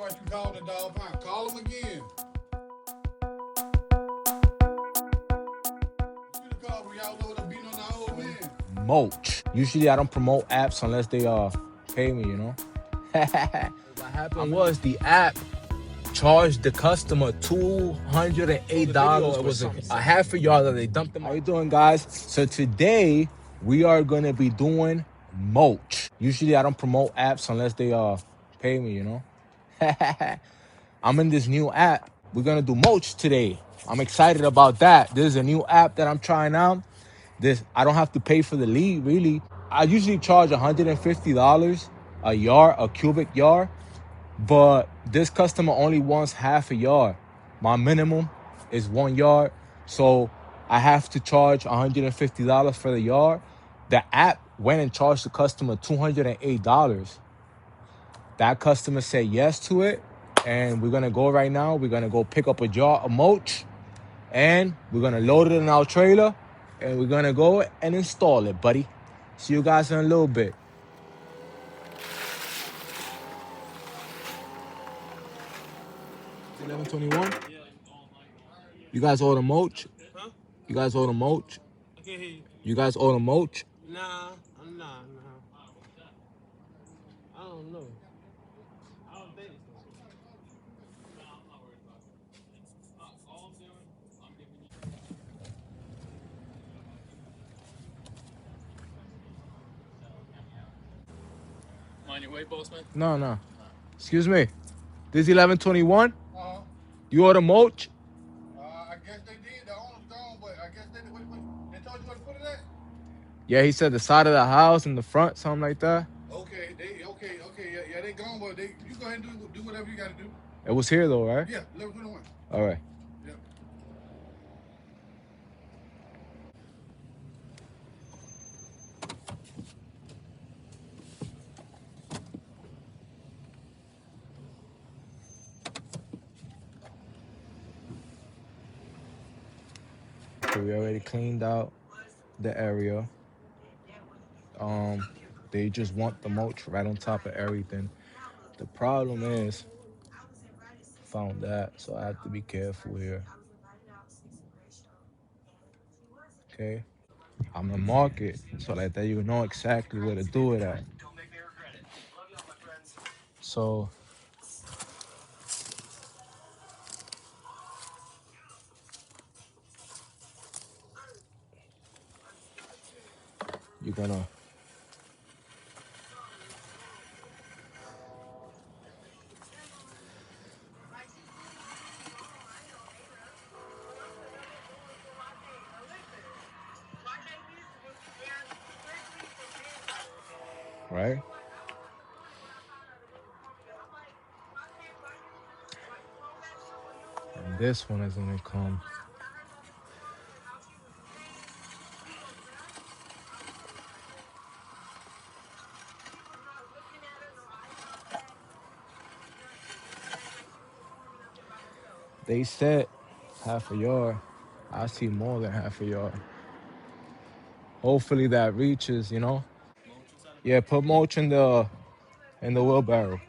why you called the dog pound. Call him again. You should have called when y'all know what beating on the old man. Mulch. Usually I don't promote apps unless they pay me, you know. What happened was the app charged the customer $208. It was a half a yard that they dumped them. How you doing, guys? So today we are gonna be doing mulch. Usually I don't promote apps unless they pay me, you know. I'm in this new app. We're gonna do mulch today. I'm excited about that. This is a new app that I'm trying out. This, I don't have to pay for the lead, really. I usually charge $150 a yard, a cubic yard, but this customer only wants half a yard. My minimum is 1 yard, so I have to charge $150 for the yard. The app went and charged the customer $208. That customer said yes to it, and we're gonna go right now. We're gonna go pick up a jar of mulch, and we're gonna load it in our trailer, and we're gonna go and install it, buddy. See you guys in a little bit. 11:21. You guys order mulch? Huh? You guys order mulch? I can't hear you. You guys order mulch? Nah, I'm not. I don't know. I don't think so. Mind your way, bossman? No. Excuse me. This 11:21. Uh-huh. You order mulch? I guess they did. The owner's gone, but I guess they did. They told you where to put it at? Yeah, he said the side of the house and the front, something like that. Okay, yeah, they gone, but you go ahead and do whatever you gotta do. It was here though, right? Yeah, 11:21. All right. Yeah. So we already cleaned out the area. They just want the mulch right on top of everything. The problem is, found that, so I have to be careful here. Okay, I'm gonna mark it so like that you know exactly where to do it at. So you're gonna right? And this one is gonna come they said half a yard. I see more than half a yard. Hopefully that reaches, you know. Yeah, put mulch in the wheelbarrow.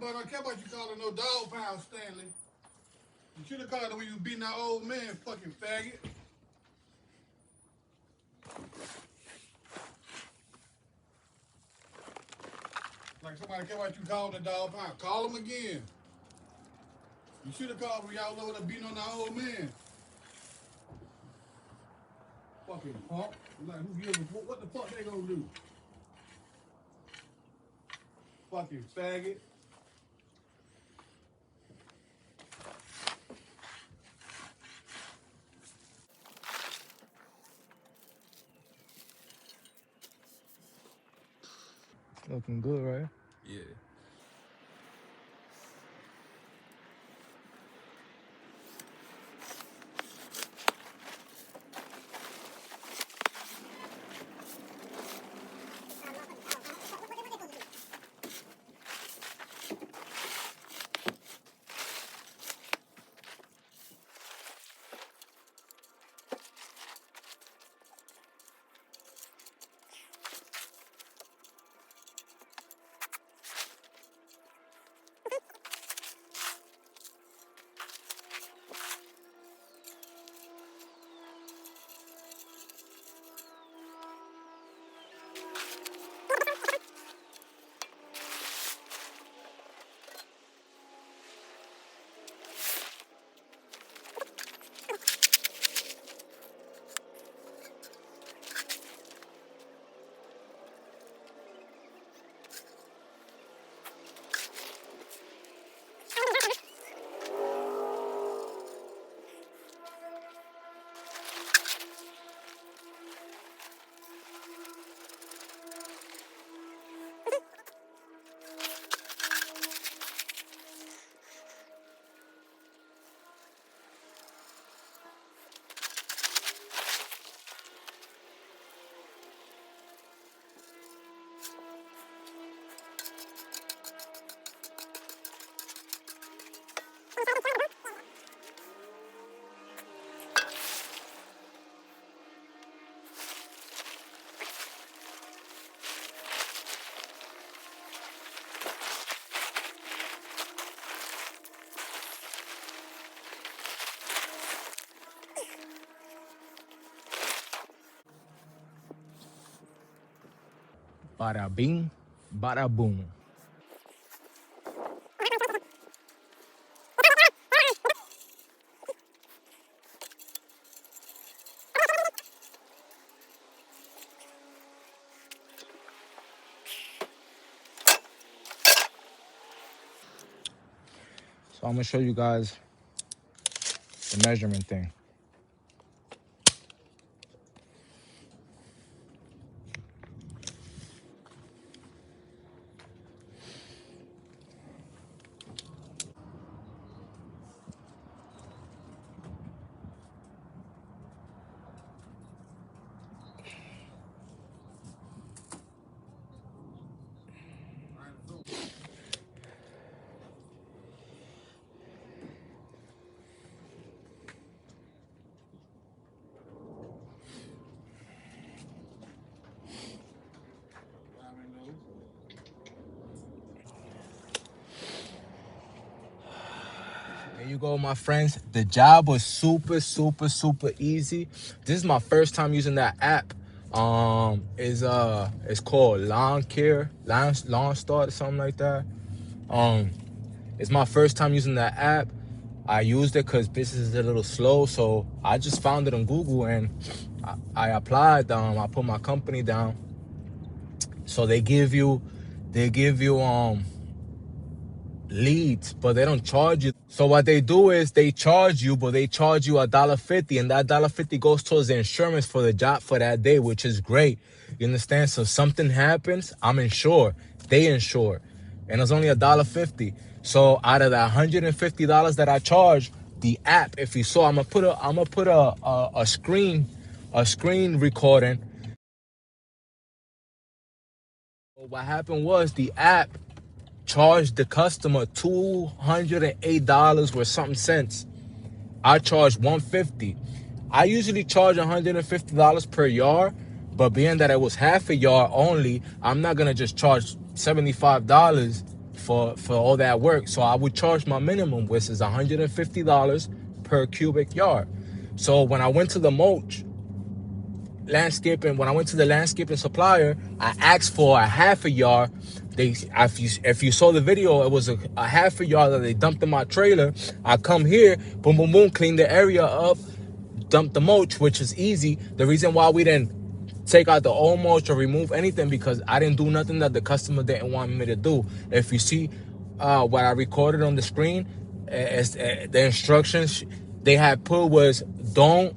but I don't care about you calling no dog pound, Stanley. You should have called it when you beating that old man, fucking faggot. Like somebody care about you calling the dog pound. Call him again. You should have called when y'all over there beating on that old man. Fucking punk. Like, who gives a fuck? What the fuck they gonna do? Fucking faggot. Looking good, right? Yeah. Bada bing, bada boom. So I'm gonna show you guys the measurement thing. There you go, my friends. The job was super easy. This is my first time using that app. It's called LawnStarter, something like that. It's my first time using that app. I used it because business is a little slow, so I just found it on Google and I applied. I put my company down. So they give you leads, but they don't charge you. So what they do is they charge you, but they charge you $1.50, and that $1.50 goes towards the insurance for the job for that day, which is great. You understand? So if something happens, I'm insured. They insure, and it's only $1.50. So out of the $150 that I charge, the app, if you saw, I'm gonna put a screen recording. What happened was the app charged the customer $208 with something cents. I charged $150. I usually charge $150 per yard, but being that it was half a yard only, I'm not gonna just charge $75 for all that work. So I would charge my minimum, which is $150 per cubic yard. So when I went to the mulch landscaping, when I went to the landscaping supplier, I asked for a half a yard. If you saw the video, it was a half a yard that they dumped in my trailer. I come here, boom, boom, boom, clean the area up, dump the mulch, which is easy. The reason why we didn't take out the old mulch or remove anything, because I didn't do nothing that the customer didn't want me to do. If you see what I recorded on the screen, the instructions they had put was don't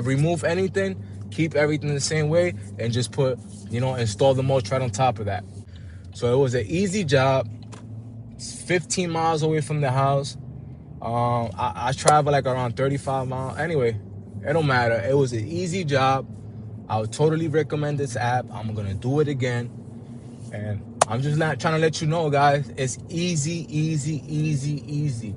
remove anything, keep everything the same way, and just put, install the mulch right on top of that. So it was an easy job. It's 15 miles away from the house. I travel like around 35 miles. Anyway, it don't matter. It was an easy job. I would totally recommend this app. I'm gonna do it again. And I'm just not trying to let you know, guys, it's easy, easy, easy, easy.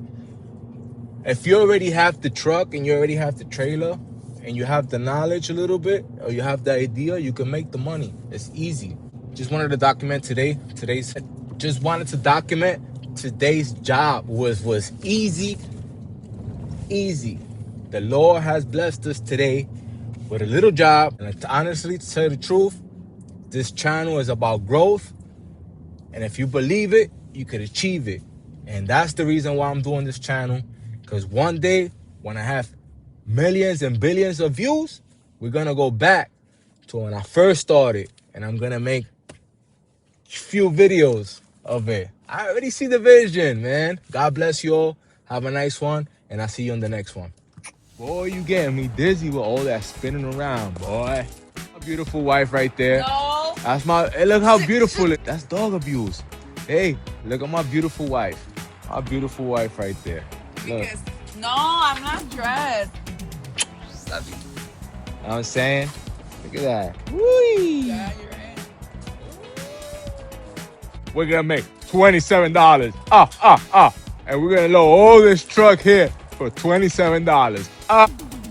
If you already have the truck and you already have the trailer and you have the knowledge a little bit, or you have the idea, you can make the money. It's easy. Just wanted to document today's job was easy. The Lord has blessed us today with a little job. And honestly, to tell you the truth, this channel is about growth. And if you believe it, you could achieve it. And that's the reason why I'm doing this channel. Because one day, when I have millions and billions of views, we're going to go back to when I first started. And I'm going to make a few videos of it. I already see the vision, man. God bless you all. Have a nice one. And I'll see you on the next one. Boy, you getting me dizzy with all that spinning around, boy. My beautiful wife right there. No. That's hey, look how beautiful it. That's dog abuse. Hey, look at my beautiful wife. My beautiful wife right there. Look. No, I'm not dressed. Love you. Know what I'm saying? Look at that. Whee! Yeah, you're right. We're gonna make $27. And we're gonna load all this truck here for $27.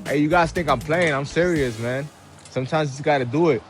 Hey, you guys think I'm playing? I'm serious, man. Sometimes you just gotta do it.